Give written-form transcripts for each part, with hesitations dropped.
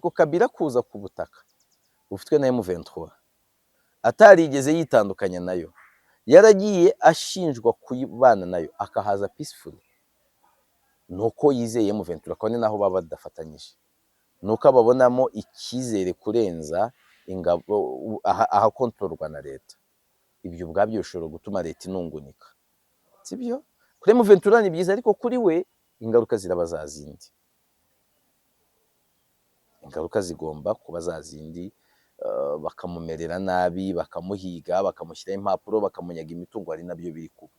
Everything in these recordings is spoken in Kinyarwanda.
agatsiko Kabila kuza ku butaka ufitwe na M23 atarigeze yitandukanya nayo, yaragiye ashinjwa kuyibana nayo akahaza peaceful, nuko yizeye M23 ko ni naho baba badafatanyije, nuko ababonamo icyizere kurenza ingabo aha kontrolwa na leta. Ibyo ubwabyo bishobora gutuma leta inungunika, sibyo? Kuri M23 ni byiza, ariko kuri we ingaruka ziraba zazindi. Ingaruka zigomba kuba zazindi, bakamumerera nabi, bakamuhiga, bakamushyiraho impapuro, bakamunyaga imitungo, ari nabyo biri kuba.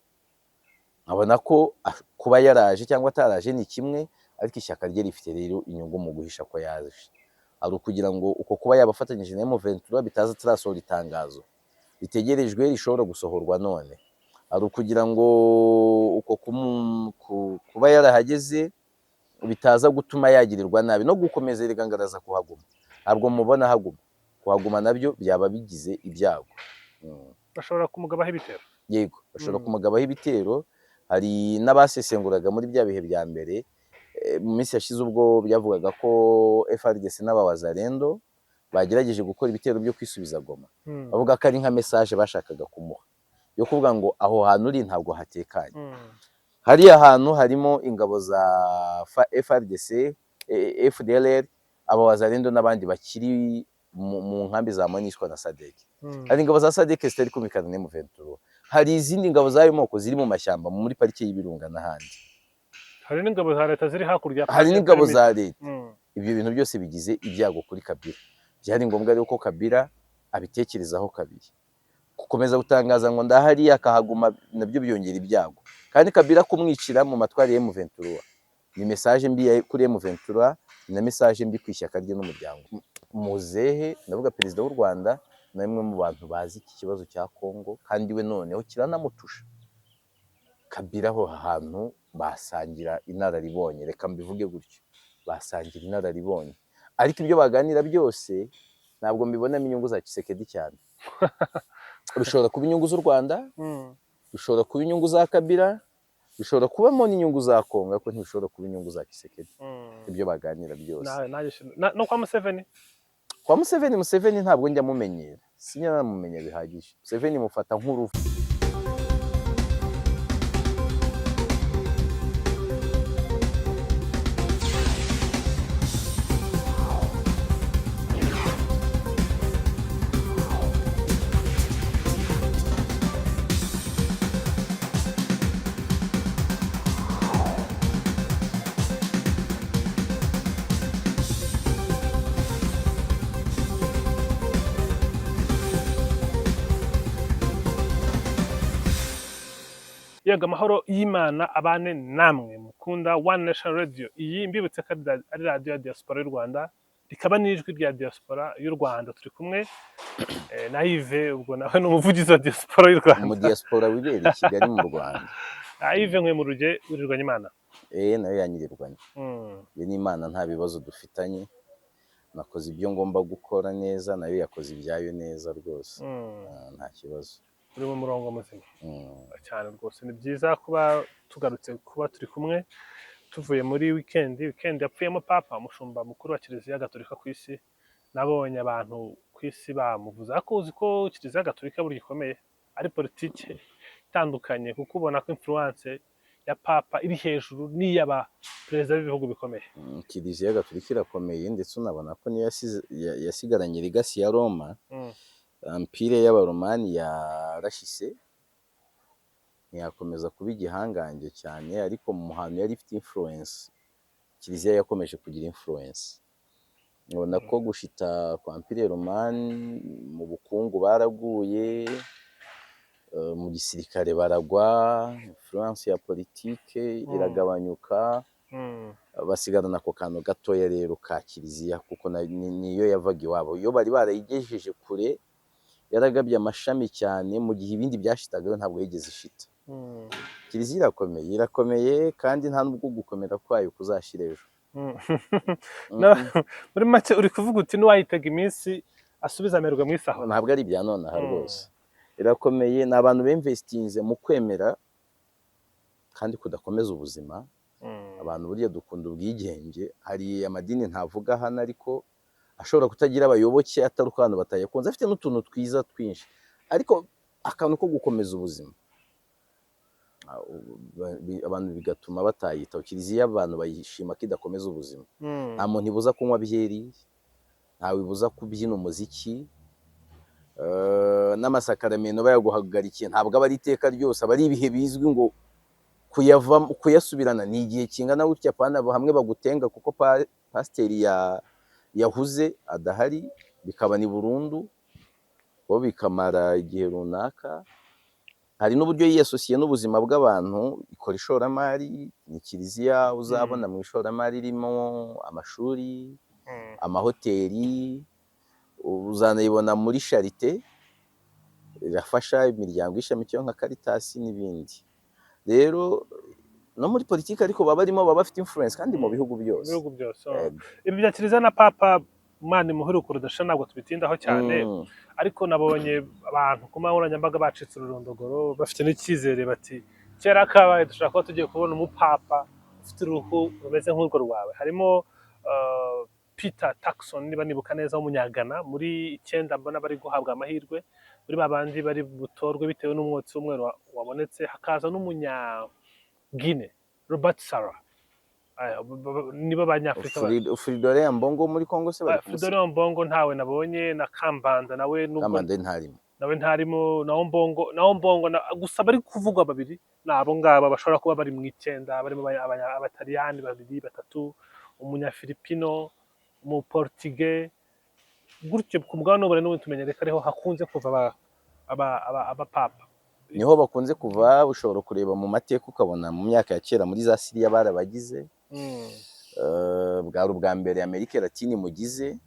Nkabona ko kuba yaraje cyangwa ataraje ni kimwe, ariko ishyaka rye rifite rero inyungu mu guhisha ko yaje. Ari ukugira ngo uko kuba yabafatanyije na M23 bitaza tarasohora itangazo ritegerejwe rishobora gusohorwa none. Ari ukugira ngo uko kuba yarahageze bitaza gutuma yagirirwa nabi no gukomeza rigangaraza kuhaguma. Ntabwo mubona haguma, kuhaguma nabyo byaba bigize ibyago. Bashobora kumugabaho ibitero. Yego, bashobora kumugabaho ibitero. Hari n'abasesenguraga muri bya bihe bya mbere, mu minsi yashize ubwo byavugaga ko FARDC n'abawazalendo bagerageje gukora ibitero byo kwisubiza Goma. Bavuga ko ari nka message bashakaga kumuha yo kuvuga ngo aho hantu uri ntabwo hatekanye. Hariya hantu harimo ingabo za FARDC, FDLR, abawazalendo n'abandi bakiri mu nkambi za MONUSCO na SADC. Hari ingabo za SADC zitari kumvikana na M23. Hari izindi ngabo zayo moko ziri mu mashyamba muri parike y'Ibirunga n'ahandi. Hari n'ingabo za leta ziri hakurya. Hari n'ingabo za leta. Ibyo bintu byose bigize ibyago kuri Kabila. Byari ngombwa rero ko Kabila abitekerezaho kabiri. Gukomeza gutangaza ngo ndahari akahaguma nabyo byongera ibyago. Kandi Kabila kumwicira mu matwari ya M23 ni message mbi kuri M23 na message mbi kwishyaka rye n'umuryango. Muzehe ndavuga perezida w'u Rwanda na imwe mu bantu bazi iki kibazo cya Kongo, kandi we noneho kiranamutusha. Kabila aho hantu basangira inararibonye, reka mbivuge gutyo, basangira inararibonye, ariko ibyo baganira byose ntabwo mbibonamo inyungu za Tshisekedi cyane. Bishobora kuba inyungu z'u Rwanda, bishobora kuba inyungu za Kabila, bishobora kubamo n'inyungu za Kongo, ariko ntibishobora kuba inyungu za Tshisekedi. Ibyo baganira byose no kwa Museveni. Kwa Museveni ntabwo njya mumenyera, sinyamumenye bihagije. Museveni mufata nk'uruvu. Yego, amahoro y'Imana abane namwe mukunda One Nation Radio. Iyi mbibutse ko ari radio ya diaspora y'u Rwanda, rikaba n'ijwi rya diaspora y'u Rwanda. Turi kumwe na Yves, ubwo nawe n'umuvugizi wa diaspora y'u Rwanda. Mu diaspora wibera i Kigali mu Rwanda. Yves nkwe mu ruge urirwanya Imana. Nayo yanyirirwanya. Ye n'Imana nta bibazo dufitanye. Nakoze ibyo ngomba gukora neza, nayo yakoze ibyayo neza rwose. Nta kibazo. Uri mu murongo muzima cyane rwose. Ni byiza kuba tugarutse kuba turi kumwe tuvuye muri weekend yapfuyemo Papa umushumba mukuru wa Kiliziya Gatolika ku isi. Nabonye abantu ku isi bamuvuza ko uzi ko Kiliziya Gatolika buri gikomeye ari politike itandukanye, kuko ubona ko influence ya Papa iri hejuru n'iyaba perezida b'ibihugu bikomeye. Kiliziya Gatolika irakomeye, ndetse unabona ko niyo yasigaranye legacy ya Roma. Empire y'Abaromani yarashise, ntiyakomeza kuba igihangange cyane, ariko mu hantu yari ifite influence, Kiliziya yakomeje kugira influence. Ubona ko gushita kwa Empire Romani mu bukungu baraguye, mu gisirikare baragwa, influence ya politike iragabanyuka, basigarana ako kantu gatoya rero ka Kiliziya, kuko niyo yavaga iwabo. Iyo bari barayigejeje kure yaragabye amashami cyane, mu gihe ibindi byashitagayo ntabwo yigeze ishita. Kiliziya irakomeye kandi nta nubwo gukomera kwayo kuzashira ejo. Muri make uri kuvuga uti n'uwayitega iminsi asubiza amerwe mu isaho. Ntabwo ari ibya nonaha rwose. Irakomeye, ni abantu bemvestinze mu kwemera kandi kudakomeza ubuzima. Abantu burya dukunda ubwigenge. Hari amadini ntavuga hano, ariko ashobora kutagira abayoboke atari uko abantu batayakunze, afite n'utuntu twiza twinshi, ariko akantu ko gukomeza ubuzima abantu bigatuma batayitaho. Kiliziya abantu bayishima ko idakomeza ubuzima. Nta muntu ibuza kunywa byeri, ntawe ibuza kubyina umuziki, n'amasakaramentu bayaguhagarikiye ntabwo aba ari iteka ryose, aba ari ibihe bizwi ngo kuyasubirana ni igihe kingana gutya, pana hamwe bagutenga kuko pasiteri yahuze adahari, bikaba ni burundu, bo bikamara igihe runaka. Hari n'uburyo yiyasosiye n'ubuzima bw'abantu, ikora ishoramari. Ni Kiliziya uzabona mu ishoramari irimo amashuri, amahoteli, uzanayibona muri charite, irafasha imiryango ishamikiyeho nka Caritas n'ibindi. Rero no muri politiki ariko baba bafite influence kandi mu bihugu byose. Ibi bya Kiliziya na Papa Imana imuheruka urudasha ntabwo tubitindaho cyane, ariko nabonye abantu ku nkoranyambaga bacitse ururondogoro, bafite n'icyizere bati kera kabaye dushaka ko tugiye kubona umupapa ufite uruhu rumeze nk'urwo rwawe. Harimo Peter Turkson niba nibuka neza w'umunyagana, muri 9 mbona bari guhabwa amahirwe, muri babandi bari butorwe bitewe n'umwotsi w'umweru wabonetse. Hakaza n'umunya Guinea Robert Sarah, niba Abanyafurika Fridolin Ambongo muri Congo se bari Fridolin Ambongo ntawe nabonye, na Kambanda nawe nawe ntarimo, na Ambongo gusa bari kuvugwa babiri nabo ngaba bashobora kuba bari mu 9, barimo abataliyani 2 3, umunyafilipino, mu Portugal, gutyo ku mugabane w'uburayi n'ubu tumenyereka ariho hakunze kuva abapapa, niho bakunze kuva. Ushobora kureba mu mateka ukabona mu myaka ya kera muri za Syria barabagize, bwari ubwa mbere Amerika Latine mugize.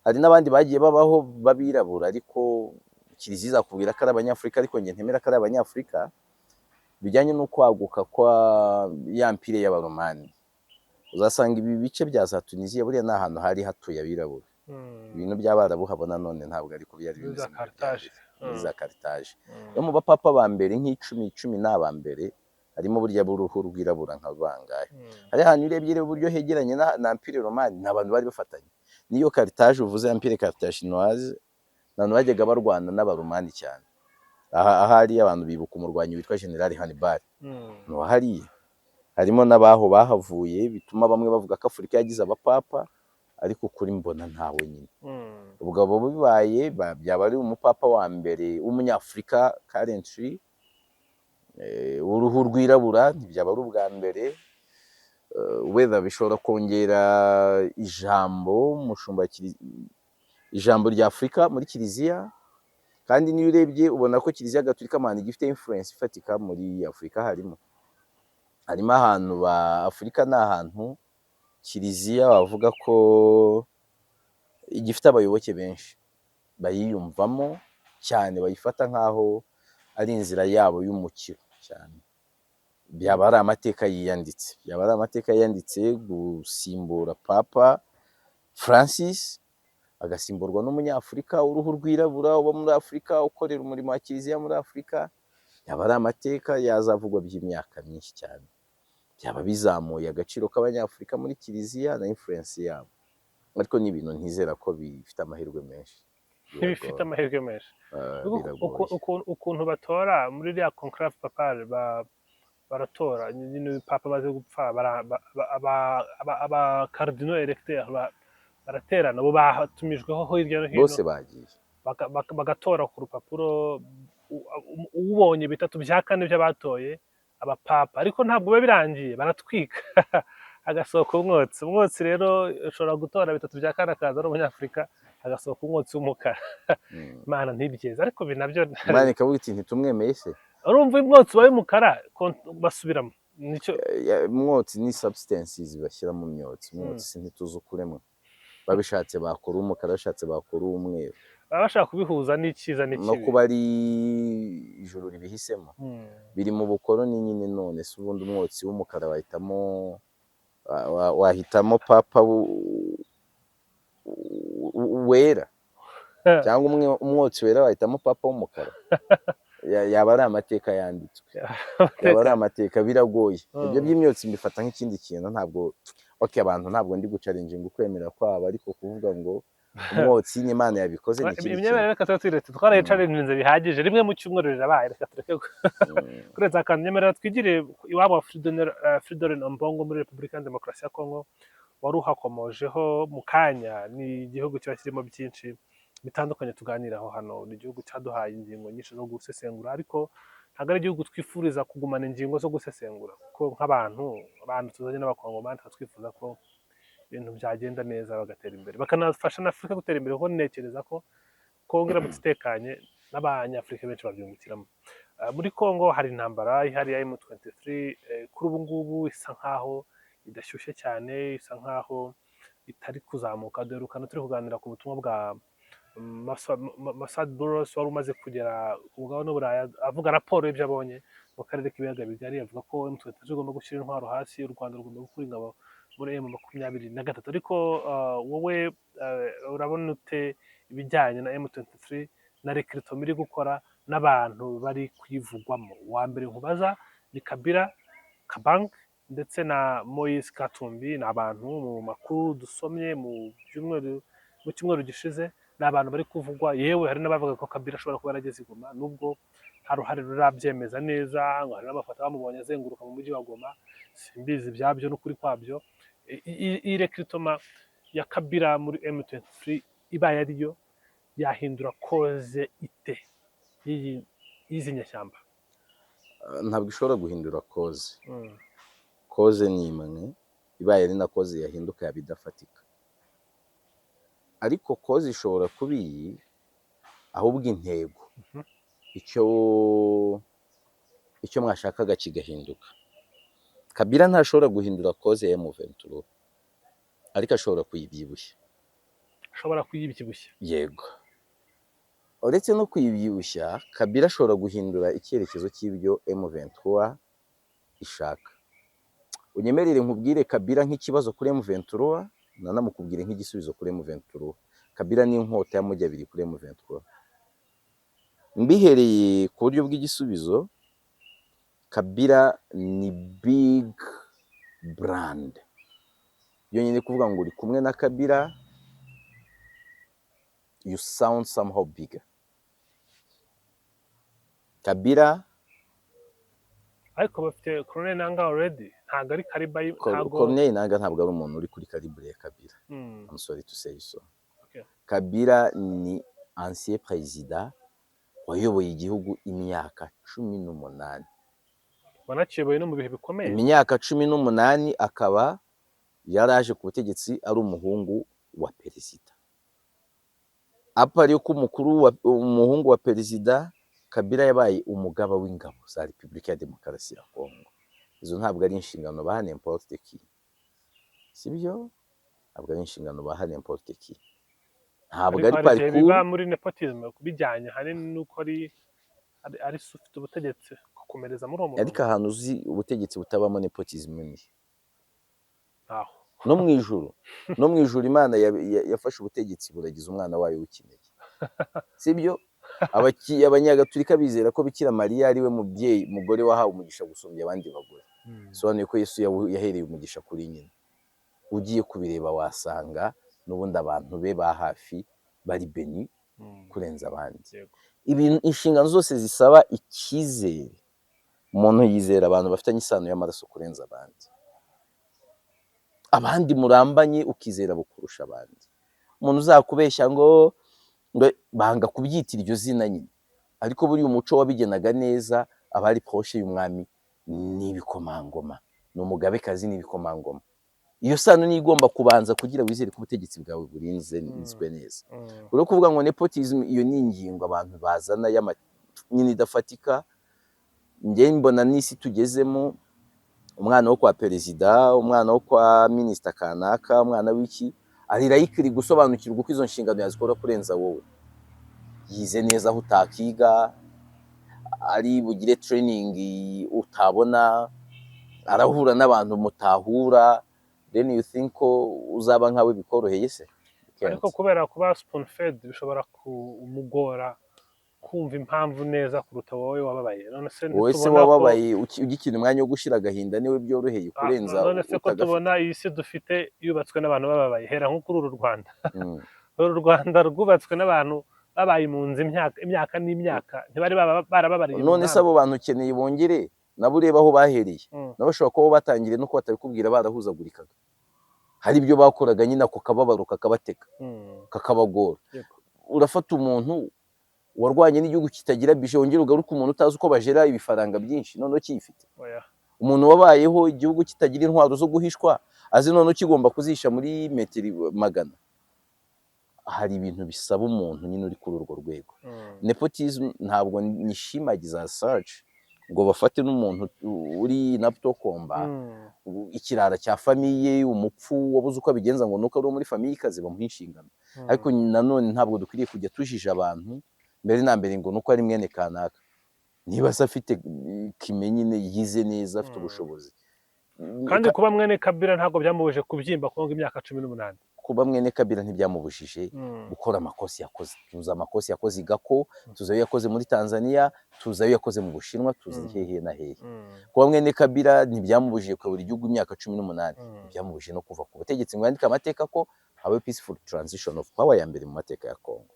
Hari n'abandi bagiye babaho babirabura, ariko Kiliziya izakubwira ko ari Abanyafurika, ariko njye ntemera ko ari Abanyafurika. Bijyanye no kwaguka kwa ya mpire y'Abaromani, uzasanga ibi bice bya za Tunisia buriya ni ahantu hari hatuye abirabura. Ibintu by'Abarabu habona none ntabwo ariko byari bimeze za Carthage. Yo mu bapapa ba mbere nk'icumi n'aba mbere harimo burya b'uruhu rwirabura nka bangahe. Hari ahantu urebye uburyo hegeranye na Empire Romane, n'abantu bari bafatanye. Niyo Carthage uvuze Empire Carthaginoise, abantu bajyaga barwana n'Abaromani cyane. Ahari abantu bibuka umurwanyi witwa General Hannibal, no hariya harimo n'abaho bahavuye, bituma bamwe bavuga ko Afurika yagize abapapa, ariko kuri mbona ntawe nyine. Ubwo abo bibaye byaba ari umupapa wa mbere w'umunyafurika currently, uruhu rwirabura, ntibyaba ari ubwa mbere. Whether bishobora kongera ijambo rya Afurika muri Kiliziya, kandi niyo urebye ubona ko Kiliziya Gatolika mani gifite influence ifatika muri Afurika. Harimo ahantu ba Afurika, ni ahantu Kiliziya bavuga ko igifite abayoboke benshi, bayiyumvamo cyane, bayifata nk'aho ari inzira yabo y'umukiro cyane. Byaba ari amateka yiyanditse, gusimbura Papa Francis agasimburwa n'umunyafurika w'uruhu rwirabura uba muri Afurika, ukorera umurimo wa Kiliziya muri Afurika. Byaba ari amateka yazavugwa by'imyaka myinshi cyane, byaba bizamuye agaciro k'Abanyafurika muri Kiliziya na influence yabo. Ariko ni ibintu ntizera ko bifite amahirwe menshi. Ntibifite amahirwe menshi. Ukuntu batora muri iriya conclave papale, baratora nyine papa baze gupfa, aba cardinaux electeurs baraterana, bo batumijweho hirya no hino, bose bagiye bagatora ku rupapuro. Ubonye 3 bya 4 by'abatoye abapapa, ariko ntabwo biba birangiye, baratwika agasohoka umwotsi. Rero ushobora gutora 3 bya 4 akaza ari umunyafurika, agasohoka umwotsi w'umukara. Imana ntibyeze, ariko binabyo Imana ikavuga iti ntitumwemeye se. Urumva umwotsi wawe mukara basubiramo. Nicyo umwotsi ni substances bashyira mu myotsi. Umwotsi ntituzi ukuremwe, babishatse bakora umukara, bashatse bakora umweru, bashaka kubihuza n'icyiza n'ikibi, no kuba ari ijuru ribihisemo. Biri mu bukoroni nyine. None se ubundi umwotsi w'umukara wahitamo papa wera, cyangwa umwotsi wera wahitamo papa w'umukara? Yaba ari amateka yanditswe, yaba ari amateka. Biragoye ibyo by'imyotsi, mbifata nk'ikindi kintu. Ntabwo abantu ntabwo ndi gucaringa ukwemera kwabo, ariko kuvuga ngo umwotsi n'Imana yabikoze ni ikindi kintu. imyemerere reka tuba tuyiretse twarayicarinze bihagije rimwe mu cyumweru rirabaye reka tureke kuretse akantu nyemerera twigire iwabo wa Fridolin Ombongo muri Repubulika ya Demokarasi ya Kongo wari uhakomojeho mu kanya. Ni igihugu kiba kirimo byinshi bitandukanye tuganiraho hano. Ni igihugu cyaduhaye ingingo nyinshi zo gusesengura, ariko ntabwo ari igihugu twifuriza kugumana ingingo zo gusesengura, kuko nk'abantu tuzanye n'abakongomani twifuza ko ibintu byagenda neza bagatera imbere, bakanafasha na Afurika gutera imbere, kuko ntekereza ko Kongo iramutse itekanye n'abanyafurika benshi babyungukiramo. Muri Kongo hari intambara ihari ya M23 kuri ubu ngubu isa nkaho idashyushye cyane, isa nkaho itari kuzamuka. Duherukana turi kuganira ku butumwa bwa Masad Boulos wari umaze kugera ku mugabane w'Uburayi, avuga raporo y'ibyo abonye mu karere k'ibiyaga bigari. Avuga ko M23 igomba gushyira intwaro hasi, u Rwanda rugomba gukura ingabo muri M23. Ariko wowe urabona ute ibijyanye na M23 na recruitment iri gukora n'abantu bari kwivugwamo? Uwa mbere nkubaza ni Kabila Kabang ndetse na Moise Katumbi. Ni abantu mu makuru dusomye mu cyumweru gishize, ni abantu bari kuvugwa. Yewe hari n'abavuga ko Kabila ashobora kuba yarageze i Goma, nubwo hari uruhare rurabyemeza neza, ngo hari n'amafoto bamubonye azenguruka mu mujyi wa Goma. Simbizi ibyabyo n'ukuri kwabyo. Iyi recruitment ya Kabila muri M23 ibaye ariyo yahindura koze ite y'izi nyeshyamba? Ntabwo ishobora guhindura koze. Koze ni imwe, ibaye ari na koze yahinduka yaba idafatika. Ariko koze ishobora kuba iyi, ahubwo intego icyo mwashakaga kigahinduka. Kabila ntashobora guhindura koze ya M23, ariko ashobora kuyibyibushya. Yego. Uretse no kuyibyibushya, Kabila ashobora guhindura icyerekezo cy'ibyo M23 ishaka. Unyemerere nkubwire Kabila nk'ikibazo kuri M23, nanamukubwire nk'igisubizo kuri M23. Kabila ni inkota y'amujyi abiri kuri M23. Mbihereye ku buryo bw'igisubizo, Kabila ni big brand. Yonyine kuvuga ngo uri kumwe na Kabila, you sound somehow bigger. Kabila ariko bafite Colonel Nanga already, ntabwo ari kariba. Colonel Nanga ntabwo ari umuntu uri kuri calibre ya Kabila. I'm sorry to say so. Kabila ni ancien président wayoboye igihugu imyaka 18. Wanakiyoboye no mu bihe bikomeye. Imyaka 18, akaba yaraje ku butegetsi ari umuhungu wa perezida. Apari ko umuhungu wa perezida, Kabila yabaye umugaba w'ingabo za Repubulika ya Demokarasi ya Kongo. Izo ntabwo ari inshingano baha n'importe qui. Sibyo? Ntabwo ari inshingano baha n'importe qui. Ntabwo ari parcours biba muri nepotism kubijyanye hari nuko ari sufite ubutegetsi kukomereza muri uwo. Ariko ahantu uzi ubutegetsi butabamo nepotism ni aho no mu ijuru Imana yafashe ubutegetsi buragize umwana wayo w'ikinege. Sibyo? Abanyagatulika bizera ko Bikira Mariya ari we mugore wahawe umugisha gusumbya abandi bagore. Sobanuye ko Yesu yahereye umugisha kuri nyina. Ugiye kubireba wasanga n'ubundi abantu be ba hafi bari beni kurenza abandi. Ibintu inshingano zose zisaba icyizere, umuntu yizera abantu bafitanye isano y'amaraso kurenza abandi murambanye ukizera bukurusha abandi. Umuntu uzakubeshya ngo banga kubyita iryo zina nyine, ariko buri umuco wabigenaga neza. Abari proche y'umwami ni ibikomangoma, ni umugabekazi ni ibikomangoma. Iyo sano ni igomba kubanza kugira wizere ko ubutegetsi bwawe burinzwe neza. Uri kuvuga ngo nepotism, iyo ni ingingo abantu bazana nyine idafatika. Njye mbona n'isi tugezemo, umwana wo kwa perezida, umwana wo kwa minisita kanaka, umwana w'iki ari layikiri gusobanukirwa uko izo nshingano yazikora kurenza wowe. Yize neza aho utakiga, ari bugire training utabona, arahura n'abantu mutahura. Then you think ko uzaba nkawe bikoroheye se? Ariko kubera kuba spoon fed bishobora kumugora kumva impamvu neza kuruta wowe wababaye. None se wababaye ugikina umwanya wo gushira agahinda niwe byoroheye kurenza. None se ko tubona iyi si dufite yubatswe n'abantu bababaye, hera nko kuri uru Rwanda. uru Rwanda rwubatswe n'abantu babaye impunzi imyaka n'imyaka, ntibari barababariye mu none se nkambi. abo bantu ukeneye bongere nabo ureba aho bahereye, Mm, nabo bashobora kuba batangiriye nuko batabikubwira barahuzagurikaga, hari ibyo bakoraga nyine ako kababaro kakabateka mm, kakabagora. yego. Urafata umuntu warwanye n'igihugu kitagira bije wongera ugaruka umuntu utazi uko bajera ibifaranga byinshi noneho kiyifite, Oya. umuntu wabayeho igihugu kitagira intwaro zo guhishwa azi noneho kigomba kuzisha muri metero magana. Hari ibintu bisaba umuntu nyine uri kuri urwo rwego. Mm, Nepotism ntabwo nishimagiza search ngo bafate n'umuntu uri naptokomba mm, ikirara cya famiye, umupfu wabuze uko abigenza ngo nuko ari muri famiye ikaze bamuha inshingano. Ariko nanone ntabwo dukwiriye kujya tujije abantu mbere na mbere ngo nuko ari mwene kanaka, niba se afite kimenyine yize neza afite ubushobozi. kandi kuba mwene Kabila ntabwo byamubuje kubyimba konga imyaka 18. Kuba mwene Kabila ntibyamubujije gukora amakosa yakoze. Tuzi amakosa yakoze i Gako, tuzi ayo yakoze muri Tanzania, tuzi ayo yakoze mu Bushinwa, tuzi hehe na hehe. Kuba mwene Kabila ntibyamubujije kuyobora igihugu imyaka 18, byamubujije no kuva ku butegetsi ngo yandike amateka ko habaye peaceful transition of power ya mbere mu mateka ya Kongo.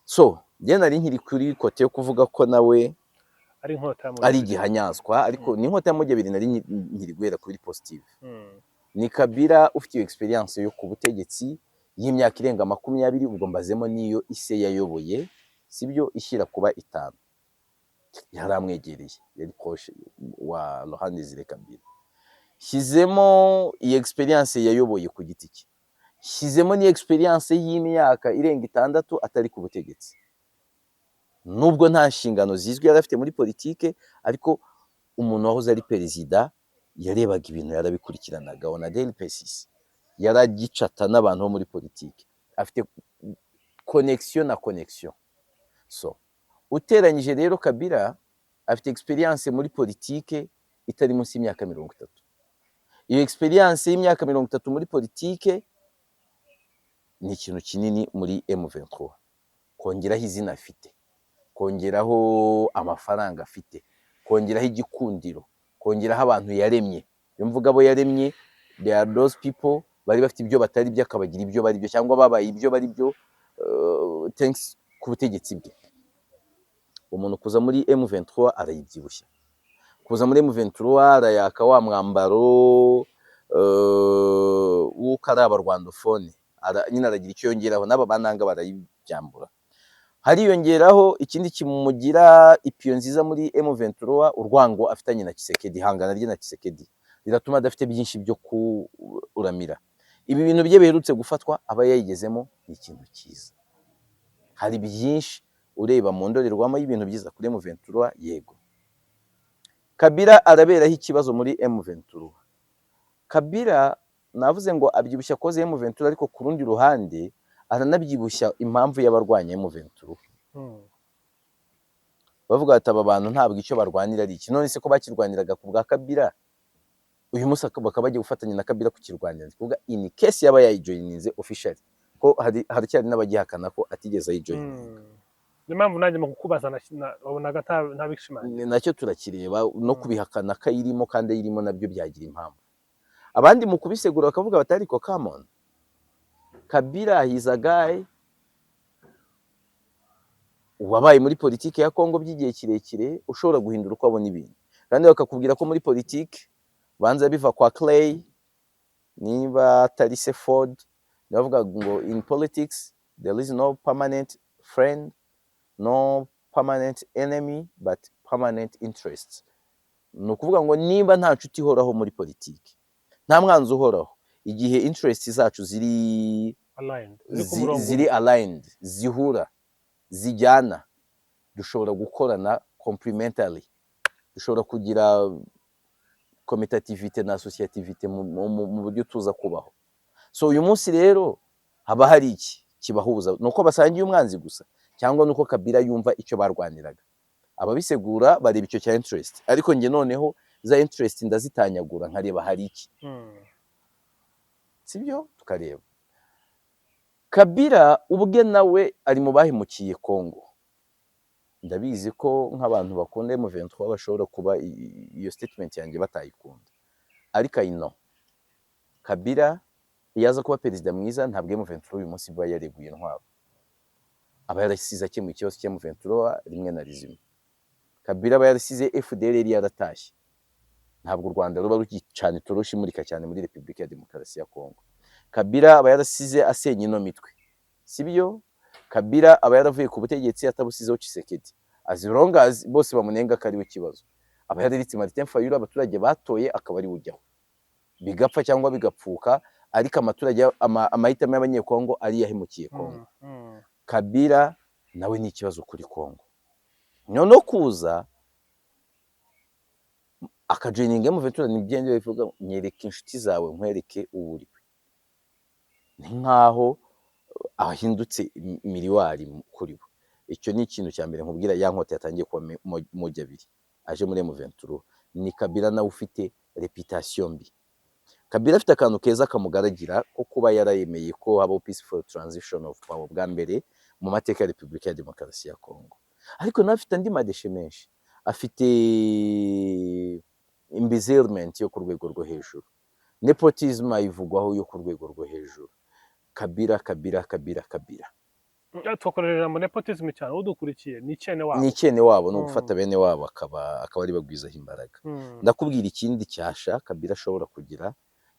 So njye nari nkiri kuri kote yo kuvuga ko nawe ari igihanyanswa, ariko ni inkota ya mujyabiri nari nkiri guhera kuri positive. Ni Kabila ufite iyo experience yo ku butegetsi y'imyaka irenga 20, ubwo mbazemo niyo ise yayoboye, sibyo ishyira kuba 5. Yaramwegereye, yari proche wa Laurent Désiré Kabila. Shizemo iyi experience yayoboye ku giti cye, shizemo ni experience y'imyaka irenga 6 atari ku butegetsi. Nubwo nta nshingano zizwi yari afite muri politike, ariko umuntu wahoze ari perezida yarebaga ibintu yarabikurikiranaga on a daily basis, yaragicata n'abantu bo muri politike, afite connection na connection. So uteranyije rero Kabila afite experience muri politike itari munsi y'imyaka 30. Iyo experience y'imyaka 30 muri politike ni ikintu kinini muri M23. Kongeraho izina afite, kongeraho amafaranga afite, kongeraho igikundiro, kongeraho abantu yaremye. Iyo mvuga abo yaremye, they are those people bari bafite ibyo batari byo akabagira ibyo bari byo, cyangwa babaye ibyo bari byo thanks ku butegetsi bwe. Umuntu kuza muri M23 arayibyibushya, kuza muri M23 arayaka wa mwambaro w'ukaraba Rwandofone, nyine aragira icyo yongeraho, n'aba bananga barayibyambura. Hariyongeraho ikindi kimugira ipiyo nziza muri M23, urwango afitanye na Tshisekedi, hangana rye na Tshisekedi riratuma adafite byinshi byo kuramira. Ibi bintu bye biherutse gufatwa aba yayigezemo ni ikintu cyiza. Hari byinshi ureba mu ndorerwamo y'ibintu byiza kuri M23, yego. Kabila araberaho ikibazo muri M23. Kabila navuze ngo abyibushya koze M23, ariko ku rundi ruhande aranabyibushya impamvu y'abarwanya M23. Bavuga ati aba bantu ntabwo icyo barwanira ari iki, none se ko bakirwaniraga ku bwa Kabila, uyu musa bakaba bagiye gufatanya na Kabila kukirwanira. Kuvuga in case yaba yayijoyininze officially, ko haracyari n'abagihakana ko atigeze ayijoyininga. Ni mpamvu nanjye mu kukubaza wabonaga ntabishimanye. Nacyo turakireba no kubihakana kayirimo, kandi ayirimo nabyo byagira impamvu. Abandi mu kubisegura bakavuga batari ko come on, Kabila is a guy wabaye muri politike ya Kongo by'igihe kirekire, ushobora guhindura uko abona ibintu. Kandi bakakubwira ko muri politike banza biva kwa Clay, niba atari se Ford, bavuga ngo in politics there is no permanent friend, no permanent enemy, but permanent interests. Ni ukuvuga ngo niba nta nshuti ihoraho muri politike, nta mwanzi uhoraho, igihe interests zacu ziri aligned, zihura, zijyana, dushobora gukorana complementary, dushobora kugira comitativité na associativité mu buryo tuza kubaho. So uyu munsi rero haba hari iki kibahuza, nuko basangiye umwanzi gusa, cyangwa nuko Kabila yumva icyo barwaniraga. Ababisegura bareba icyo cya interest, ariko nge noneho za interest ndazitanyagura nkareba hari iki. Sibyo tukareba Kabila ubwe nawe ari mu bahemukiye Kongo. Ndabizi ko nk'abantu bakunda M23 bashobora kuba iyo statement yanjye batayikunda, ariko ino Kabila iyo aza kuba perezida mwiza ntabwo M23 uyu munsi iba yareguye intwaro, aba yarasize akemuye ikibazo cya M23 rimwe na rizima. Kabila aba yarasize FDLR yaratashye, ntabwo u Rwanda ruba rugicana itoroshi imurika cyane muri Repubulika ya Demokarasi ya Kongo. Kabila aba yarasize asenya ino mitwe, sibyo? Kabila aba yaravuye ku butegetsi atabusizeho Tshisekedi, as long as bose bamunenga ko ari we kibazo. Aba yararitse Martin Fayulu, abaturage batoye akaba ari ujyaho, bigapfa cyangwa bigapfuka, ariko amaturage amahitamo y'abanyekongo ari yahemukiye Kongo. Kabila nawe ni ikibazo kuri Kongo. Noneho kuza akajoininga M23 ni byende bivuga nyereke inshuti zawe nkwereke uburiwe, ni nkaho ahindutse miliwari kuri bo. Icyo ni ikintu cya mbere nkubwira, ya nkota yatangiye kuba moja abiri aje muri M23. Ni Kabila nawe ufite reputation mbi. Kabila afite akantu keza kamugaragira ko kuba yarayemeye ko habaho peaceful transition of power bwa mbere mu mateka ya Repubulika ya Demokarasi ya Kongo, ariko nawe afite andi madeshe menshi, afite embezzlement yo ku rwego rwo hejuru, nepotism ayivugwaho yo ku rwego rwo hejuru. Kabila twakorera mu nepotism cyane, udukurikiye ni cyene wabo, ni cyene wabo, no gufata bene wabo akaba ari bagwizaho imbaraga. Ndakubwira ikindi cyasha Kabila ashobora kugira,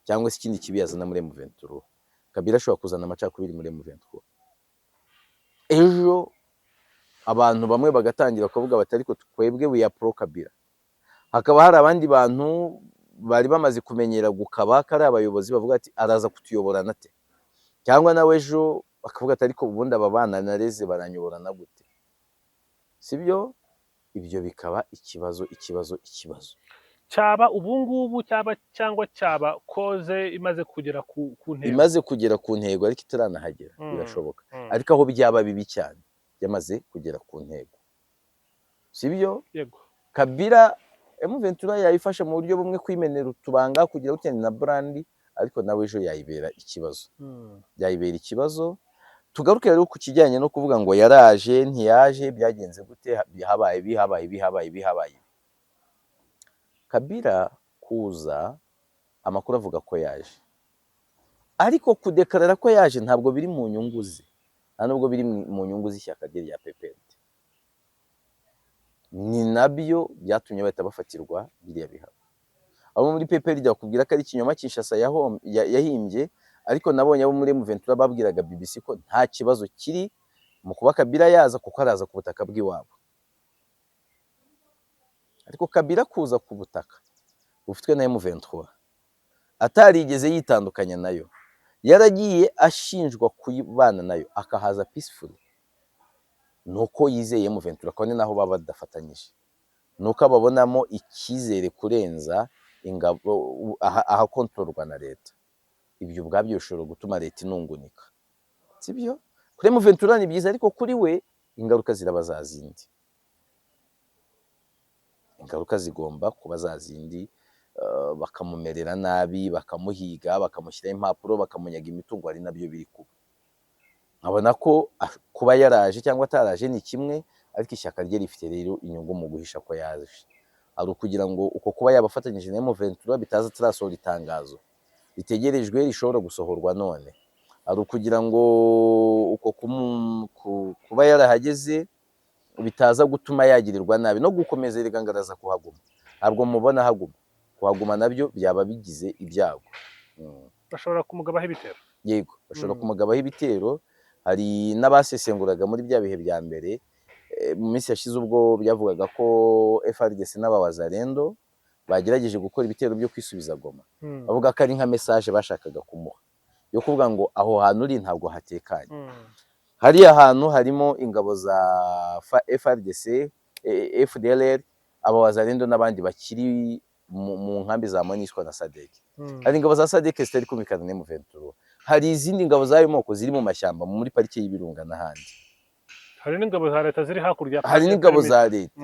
cyangwa se ikindi kibi yazana muri M23. Kabila ashobora kuzana amacakubiri muri M23. Ejo abantu bamwe bagatangira kuvuga bati ariko twebwe we are pro Kabila, hakaba hari abandi bantu bari bamaze kumenyera gukaba kari abayobozi bavuga ati araza kutuyoborana te, cyangwa nawe ejo bakavuga ati ariko ubundi aba bana nareze baranyoborana gute, sibyo? Ibyo bikaba ikibazo. Cyaba ubungubu cyangwa cyaba koze imaze kugera ku ntego, imaze kugera ku ntego ariko itaranahagera, birashoboka. Ariko aho byaba bibi cyane yamaze kugera ku ntego, sibyo? Yego. Kabila M23 yayifasha mu buryo bumwe kwimenera utubanga kugira utende na brand, ariko nawe ejo yayibera ikibazo. Tugaruke rero ku kijyanye no kuvuga ngo yaraje ntiyaje, byagenze gute, habaye. Kabila kuza amakuru avuga ko yaje, ariko kudekarara ko yaje ntabwo biri mu nyungu ze, nubwo biri mu nyungu z'ishyaka rye rya PPRD. Ni nabyo byatumye bahita bafatirwa biriya bihano. Abo muri PPRD bakubwira ko ari ikinyoma Kinshasa yahimbye, ariko nabonye abo muri M23 babwiraga BBC ko nta kibazo kiri mu kuba Kabila yaza, kuko araza ku butaka bw'iwabo. Ariko Kabila kuza ku butaka bufitwe na M23 atarigeze yitandukanya nayo, yaragiye ashinjwa kuyibana nayo akahaza peacefully, nuko yizeye M23 ko ni naho baba badafatanyije, nuko ababonamo icyizere kurenza ingabo ahakontorwa na leta. Ibyo ubwabyo bishobora gutuma leta inungunika, sibyo? Kuri M23 ni byiza, ariko kuri we ingaruka ziraba zazindi. Ingaruka zigomba kuba zazindi, bakamumerera nabi, bakamuhiga, bakamushyiraho impapuro, bakamunyaga imitungo, ari nabyo biri kuba. Nkabona ko kuba yaraje cyangwa ataraje ni kimwe, ariko ishyaka rye rifite rero inyungu mu guhisha ko yaje, ari ukugira ngo uko kuba yabafatanyije na M23 bitaza turasohora itangazo ritegerejwe rishobora gusohorwa none, ari ukugira ngo uko kuba yarahageze bitaza gutuma yagirirwa nabi no gukomeza rigangaraza kuhaguma. Ntabwo mubona haguma, kuhaguma nabyo byaba bigize ibyago. Bashobora kumugabaho ibitero. Yego, bashobora kumugabaho ibitero. Hari n'abasesenguraga muri bya bihe bya mbere, mu minsi yashize ubwo byavugaga ko FARDC n'abawazalendo bagerageje gukora ibitero byo kwisubiza Goma, bavuga ko ari nka message bashakaga kumuha yo kuvuga ngo aho hantu uri ntabwo hatekanye. Hariya hantu harimo ingabo za FARDC, FDLR, abawazalendo n'abandi bakiri mu nkambi za MONUSCO na SADC. Hari ingabo za SADC zitari kumvikana na M23. Hari izindi ngabo zayo moko ziri mu mashyamba muri parike y'Ibirunga n'ahandi. Hari n'ingabo za leta ziri hakurya. Hari n'ingabo za leta.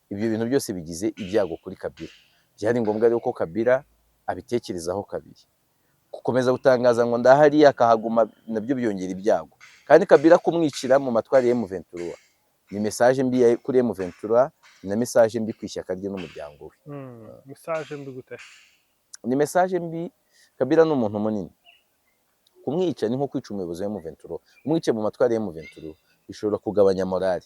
Ibyo bintu byose bigize ibyago kuri Kabila. Byari ngombwa rero ko Kabila abitekerezaho kabiri. Gukomeza gutangaza ngo ndahari akahaguma nabyo byongera ibyago. Kandi Kabila kumwicira mu matwari ya M23 ni message mbi kuri M23, na message mbi kwishyaka rye n'umuryango we. Message mbi gute? Ni message mbi. Kabila n'umuntu munini, kumwica ni nko kwica umuyobozi wa M23 umwice mu matwari ya M23 bishobora kugabanya morali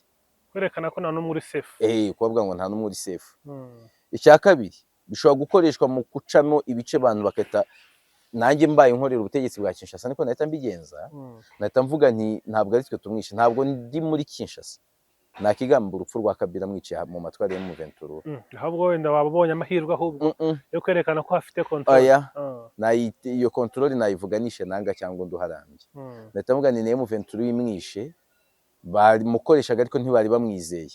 kwerekana ko nta n'umwe uri safe. kubavuga ngo nta n'umwe uri safe. Icya kabiri bishobora gukoreshwa mu gucamo ibice abantu baketa nanjye mbaye nkorera ubutegetsi bwa Kinshasa niko nahita mbigenza nahita mvuga nti ntabwo ari twe tumwishe ntabwo ndi muri Kinshasa nakigamba urupfu rwa Kabila mwiciye mu matwari ya M23 ahubwo wenda wabonye amahirwe ahubwo yo kwerekana ko afite control. iyo control nayivuganishe nanga cyangwa nduharambye nahita mvuga ni M23 imwishe bamukoreshaga ariko ntibari bamwizeye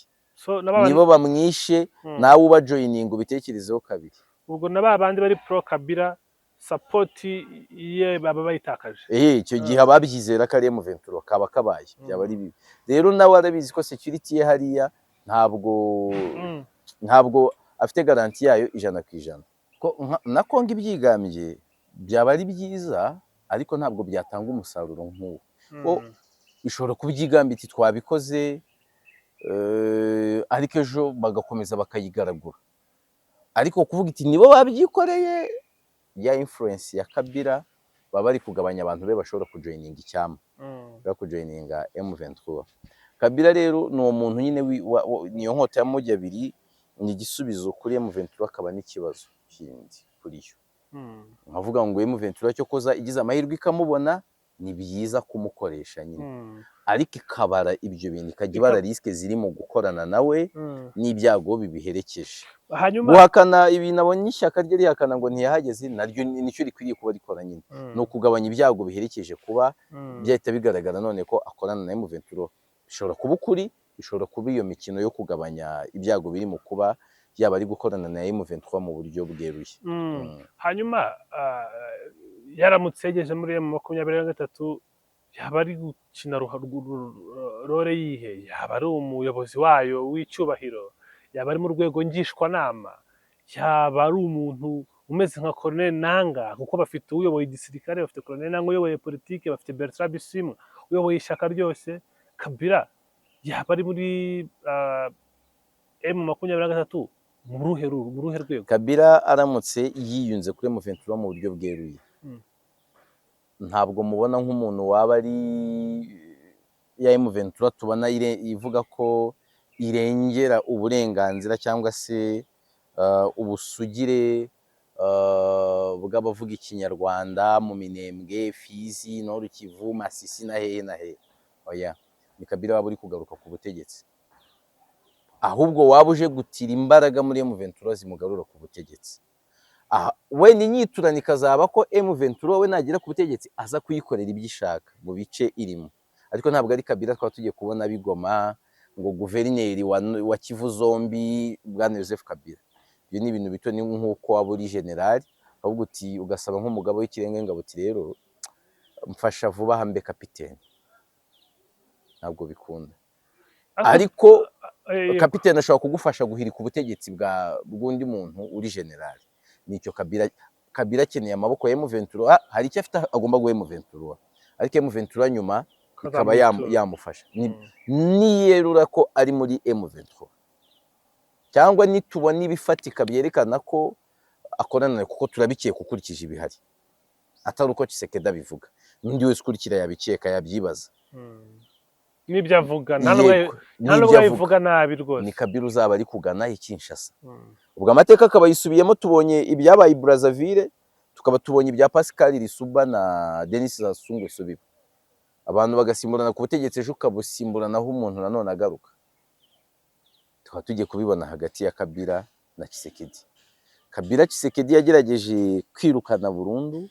nibo bamwishe nawe uba joining ubitekerezeho kabiri ubwo nababandi bari pro Kabila support ye baba bayitakaje icyo gihe ababyizera ko ari M23 kaba kabaye byaba ari bibi rero nawe arabizi ko security ye hariya ntabwo afite garanti yayo 100% ko na Kongo ibyigambye byaba ari byiza ariko ntabwo byatanga umusaruro nk'uwo ko bishobora kubyigamba iti twabikoze ariko ejo bagakomeza bakayigaragura ariko kuvuga iti nibo babyikoreye ya influence ya Kabila baba bari kugabanya abantu be bashobora kujoininga icyama kujoininga M23. Kabila rero ni umuntu nyine niyo nkota ya moja abiri ni igisubizo kuri M23 akaba n'ikibazo kindi kuri yo nkavuga ngo M23 cyo koza igize amahirwe ikamubona ni byiza kumukoresha nyine ariko ikabara ibyo bintu ikajya ibara riske ziri mu gukorana nawe n'ibyago bibiherekeje guhakana ibintu abonye ishyaka rye rihakana ngo ntiyahageze naryo nicyo rikwiriye kuba rikora nyine ni ukugabanya ibyago biherekeje kuba byahita bigaragara none ko akorana na M23 bishobora kuba ukuri bishobora kuba iyo mikino yo kugabanya ibyago biri mu kuba yaba ari gukorana na M23 mu buryo bweruye. Hanyuma yaramutse yegeje muri M23 yaba ari gukina role yihe yaba ari umuyobozi wayo w'icyubahiro yaba ari mu rwego ngishwanama yaba ari umuntu umeze nka Colonel Nanga kuko bafite uyoboye igisirikare bafite Colonel Nanga uyoboye politike bafite Bertrand Bisimwa uyoboye ishyaka ryose Kabila yaba ari muri M23 mu ruhe rwego Kabila aramutse yiyunze kuri M23 mu buryo bweruye ntabwo mubona nk'umuntu waba ari ya M23 tubona ivuga ko irengera uburenganzira cyangwa se ubusugire bw'abavuga ikinyarwanda mu Minembwe Fizi Nord Kivu Masisi na hehe oya ni Kabila waba uri kugaruka ku butegetsi ahubwo waba uje gutira imbaraga muri M23 zimugarura ku butegetsi we ni nyiturana ikazaba ko M23 we nagira ku butegetsi aza kuyikorera ibyishaka mu bice irimo ariko ntabwo ari Kabila twaba tugiye kubona bigoma ngo guverineri wa Kivu zombi bwana Joseph Kabila ibyo ni ibintu bito ni nk'uko waba uri general ahubwo uti ugasaba nk'umugabo w'ikirenge ngabo uti rero mfasha vuba hambe kapiteni ntabwo bikunda ariko kapiteni ashobora kugufasha guhirika ubutegetsi bw'undi muntu uri general nicyo Kabila akeneye amaboko ya M23 hari icyo afite agomba guha M23 ariko M23 nyuma ikaba yamufasha niyerura ko ari muri M23 cyangwa nitubona ibifatika byerekana ko akorana kuko turabikiye kukurikije ibihari atari uko Tshisekedi bivuga n'undi wese ukurikira yabikeka yabyibaza nibyo avuga nta nubwo yabivuga nabi rwose ni Kabila uzaba ari kugana Kinshasa ubwo amateka akaba yisubiyemo tubonye ibyabaye i Brazzaville tukaba tubonye ibya Pascal Lisuba na Denis Sassou Nguesso biba abantu bagasimburana ku butegetsi ejo ukabusimburanaho umuntu nanone agaruka tukaba tugiye kubibona hagati ya Kabila na Tshisekedi. Kabila Tshisekedi yagerageje kwirukana burundu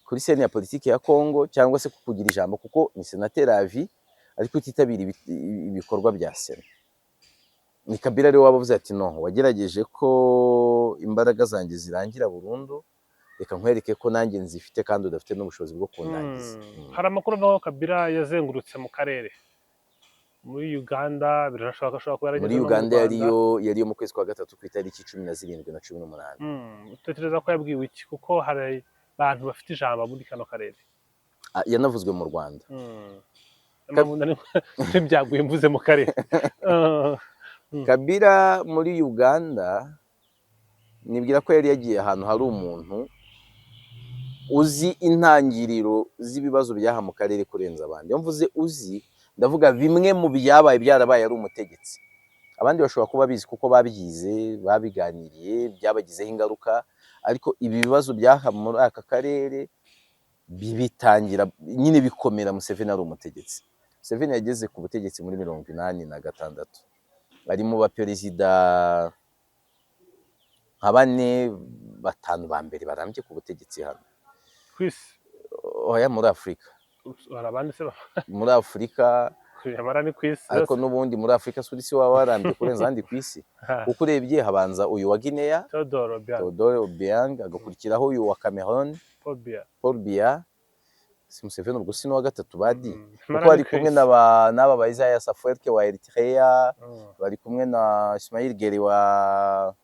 kuri scène ya politiki ya Kongo cyangwa se kukugira ijambo kuko ni senateri avi ariko utitabira ibikorwa bya Sena. Ni Kabila rero wabavuze ati no wagerageje ko imbaraga zanjye zirangira burundu reka nkwereke ko nanjye nzifite kandi udafite n'ubushobozi bwo kundangiza. Hari amakuru avuga ko Kabila yazengurutse mu karere muri Uganda birashobora kuba yarageze muri Uganda yariyo mu kwezi kwa gatatu ku itariki 17 na 18. Utekereza ko yabwiwe iki kuko hari abantu bafite ijambo muri kano karere yanavuzwe mu Rwanda byaguye mvuze mu karere. Kabila muri Uganda nibwira ko yari yagiye ahantu hari umuntu uzi intangiriro z'ibibazo byaha mu karere kurenza abandi. Iyo mvuze uzi, ndavuga bimwe mu byabaye byarabaye ari umutegetsi. Abandi bashobora kuba bizi kuko babyize, babiganiriye, byabagizeho ingaruka, ariko ibi bibazo byaha muri aka karere bitangira nyine bikomera Museveni ari umutegetsi. Museveni yageze ku butegetsi muri 86, ari mu baperezida nka 4-5 ba mbere barambye ku butegetsi hano kwisi oya muri Afurika. barabandi se Muri Afurika yamara ni kwisi ariko n'ubundi muri Afurika si waba warambye kurenza ahandi ku isi, kuko urebye habanza uyu wa Guinea Teodoro Obiang, agakurikiraho uyu wa Cameroon Paul Biya, si Museveni ubwo si n'uwa gatatu badi, kuko bari kumwe n'aba ba Isaias Afwerki wa Eritrea, bari kumwe na Ismail Geri wa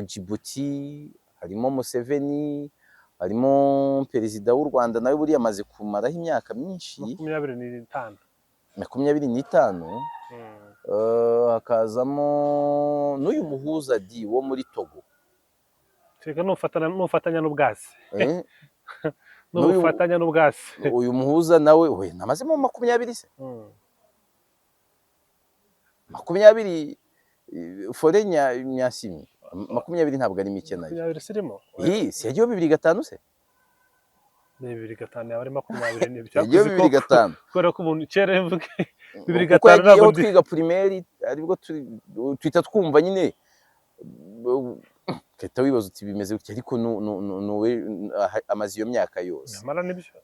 Djibouti, harimo Museveni, harimo perezida w'u Rwanda nawe buriya amaze kumaraho imyaka myinshi 25, hakazamo n'uyu muhuza di wo muri Togo, teka nufatanya n'ubwasi n'ufatanya n'ubwasi, uyu muhuza nawe we namazemo 20 se 20 fore Nyasimi 20 ntabwo ari mike nayo 20 sirimo si yagiye 2005 se 2005 yari 20 n'ibyo yagiye 2005 kubera ko umuntu kera mvuge 2005 ntabwo twiga primaire aribwo twita twumva nyine keta wibaza uti bimeze gutya, ariko amazi iyo myaka yose.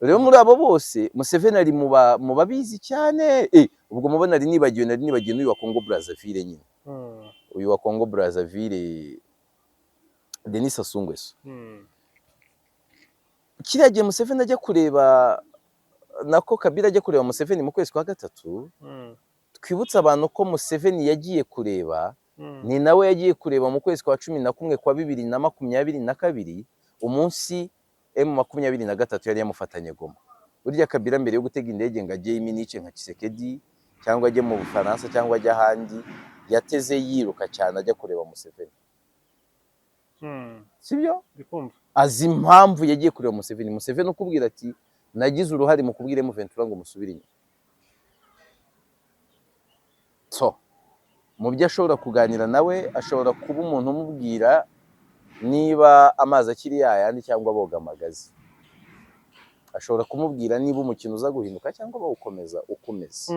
Rero muri abo bose Museveni ari mu babizi cyane, ubwo mubona ari nibagiwe n'uyu wa Congo Brazzaville nyine, uyu wa Congo Brazzaville Denis Sassou Nguesso. Kiriya gihe Museveni ajya kureba nako Kabila ajya kureba Museveni mu kwezi kwa gatatu, twibutsa abantu ko Museveni yagiye kureba ni nawe yagiye kureba mu kwezi kwa 11 kwa 2022, umunsi M23 yari yamufatanye Goma. Burya Kabila mbere yo gutega indege ngo ajye Munich nka Tshisekedi cyangwa ajye mu Bufaransa cyangwa ajye ahandi, yateze yiruka cyane ajya kureba Museveni. Sibyo? Azi impamvu yagiye kureba Museveni. Museveni ukubwira ati nagize uruhare mu kubwira M23 ngo musubire inyuma. So mu byo ashobora kuganira nawe, ashobora kuba umuntu umubwira niba amazi akiri yayandi cyangwa boga amagazi. Ashobora kumubwira niba umukino uza guhinduka cyangwa bawukomeza ukomeza.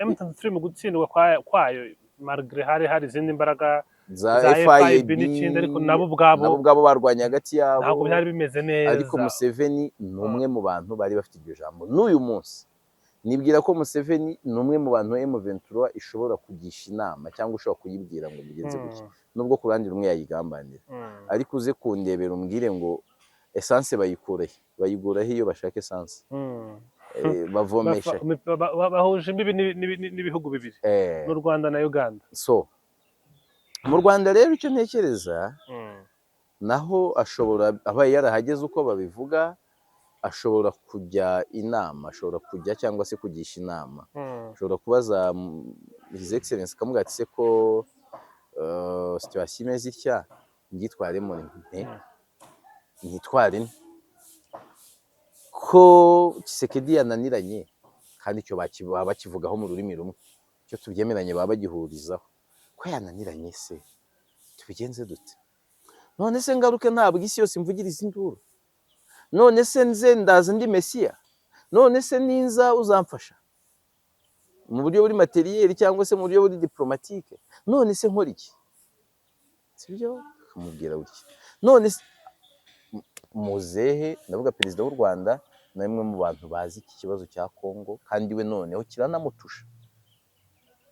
M23 mu gutsindwa kwayo malgré hari izindi imbaraga za FIB n'ikindi, ariko nabo ubwabo barwanya hagati yabo, ntabwo byari bimeze neza. Ariko Museveni ni umwe mu bantu bari bafite iryo jambo. N'uyu munsi nibwira ko Museveni ni umwe mu bantu M23 ishobora kugisha inama cyangwa ushobora kuyibwira ngo bigenze gutya, nubwo ku ruhande rumwe yayigambanira. Ariko uze kundebera umbwire ngo essence bayiguraho iyo bashaka essence, bavomesha bahuje imbibi n'ibihugu bibiri, n'u Rwanda na Uganda. So mu Rwanda rero icyo ntekereza naho ashobora abaye yarahageze uko babivuga, ashobora kujya inama, ashobora kujya cyangwa se kugisha inama, ashobora kubaza His Excellence kamuga ati se ko situation imeze itya ngitwaremo ntitware ko Tshisekedi yananiranye, kandi icyo bakivugaho mu rurimi rumwe, icyo tubyemeranye baba bagihurizaho ko yananiranye, se tubigenze dute? None se ngaruke ntabwo isi yose imvugiriza induru? None se nze ndaza ndi Mesiya? None se ninza uzamfasha mu buryo buri materiel cyangwa se mu buryo buri diplomatique? None se nkora iki? Sibyo kumubwira gutya. None se muzehe ndavuga perezida w'u Rwanda na imwe mu bantu bazi iki kibazo cya Kongo, kandi we noneho kiranamutusha.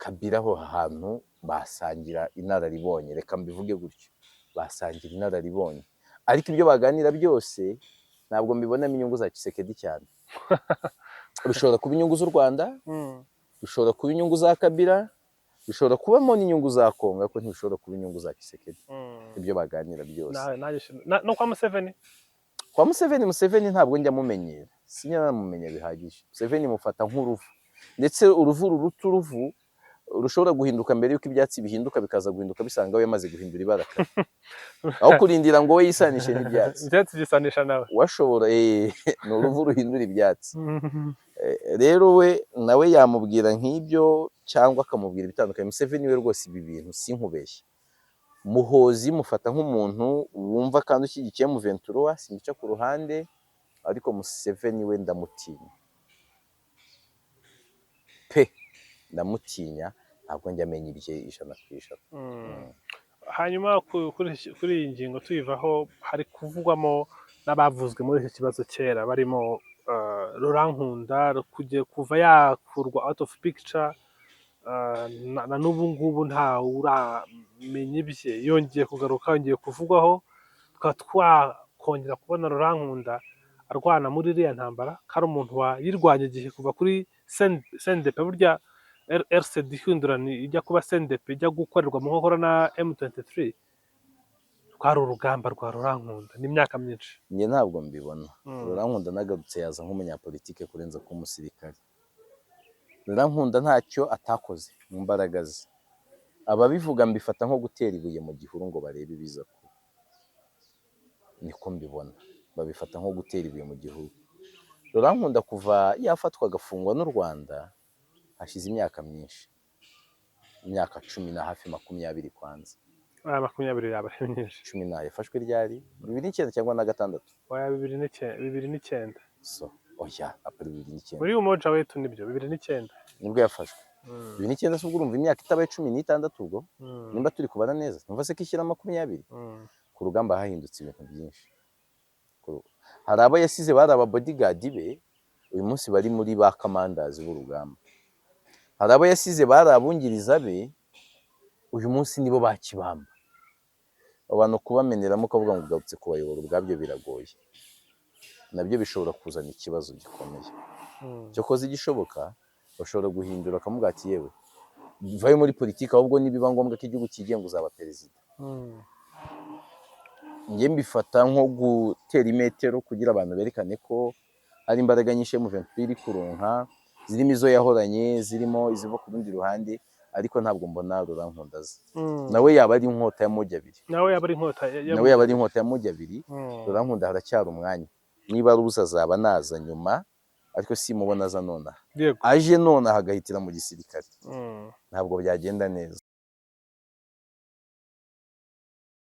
Kabila aho hantu basangira inararibonye, reka mbivuge gutyo, basangira inararibonye, ariko ibyo baganira byose ntabwo mbibonamo inyungu za Tshisekedi cyane. Bishobora kuba inyungu z'u Rwanda, bishobora kuba inyungu za Kabila, bishobora kubamo n'inyungu za Kongo, ariko ntibishobora kuba inyungu za Tshisekedi ibyo baganira byose. No kwa Museveni? Kwa Museveni ntabwo njya mumenyera, sinya namumenya bihagije. Museveni mufata nk'uruvu, ndetse uruvu ruruta uruvu rushobora guhinduka mbere y'uko ibyatsi bihinduka bikaza guhinduka bisanga we yamaze guhindura ibara kare aho kurindira ngo we yisanishe n'ibyatsi ibyatsi gisanisha nawe washobora ni uruvu ruhindura ibyatsi rero we nawe yamubwira nk'ibyo cyangwa akamubwira ibitandukanye. Museveni we rwose ibi bintu sinkubeshye, Muhoozi mufata nk'umuntu wumva kandi ushyigikiye M23 simbica ku ruhande, ariko Museveni we ndamutinya pe, ndamutinya, ntabwo njya amenya ibye ijana ku ijana. Hanyuma kuri iyi ngingo tuyivaho, hari kuvugwamo n'abavuzwe muri iki kibazo kera barimo Laurent Nkunda kuva yakurwa out of picture, na n'ubu ngubu nta uramenya ibye, yongeye kugaruka, yongeye kuvugwaho, tukaba twakongera kubona Laurent Nkunda arwana muri iriya ntambara, ko ari umuntu wayirwanya igihe kuva kuri CNDP. Burya RCD ihindurana ijya kuba CNDP, ijya gukorerwa mu nkokora na M23, rwari urugamba rwa Laurent Nkunda n'imyaka myinshi. Njye ntabwo mbibona. Laurent Nkunda nagarutse yaza nk'umunyapolitike kurenza kuba umusirikare. Laurent Nkunda ntacyo atakoze mu mbaraga ze, ababivuga mbifata nko gutera ibuye mu gihuru ngo barebe ibiza kuba, niko mbibona, babifata nko gutera ibuye mu gihuru. Laurent Nkunda kuva yafatwa agafungwa n'u Rwanda hashize imyaka myinshi, imyaka 10 na hafi 20 kwanza. 20 yaba ari myinshi. 10 yafashwe ryari 2009 cyangwa na gatandatu? Oya 2009. So oya apari 2009. Muri umoja wetu nibyo 2009 nibwo yafashwe. 2009 se ubwo urumva imyaka itabaye 16 ubwo, nimba turi kubana neza, numva se kishyira 20. Ku rugamba hahindutse ibintu byinshi. Hari abo yasize bari aba bodyguard be, uyu munsi bari muri ba commanders b'urugamba. Hari abo yasize bari abungiriza be, uyu munsi nibo bakibamba. Abantu kubameneramo kavuga ngo ugarutse kubayobora ubwabyo biragoye, nabyo bishobora kuzana ikibazo gikomeye. Cyo koze igishoboka, bashobora guhindura akamuga ati yewe vayo muri politiki, ahubwo nibiba ngombwa ko igihugu kigenga uzaba perezida. Njye mbifata nko gutera imetero kugira abantu berekane ko ari imbaraga nyinshi M23 iri kuronka, zirimo izo yahoranye, zirimo iziva ku rundi ruhande, ariko ntabwo mbona Laurent Nkunda azi. Nawe yaba ari inkota ya moja abiri. Nawe yaba ari inkota ya moja abiri. Laurent Nkunda haracyari umwanya. Niba ruza azaba naza nyuma, ariko simubona aza nona. Aje nona hagahitira mu gisirikare. Ntabwo byagenda neza.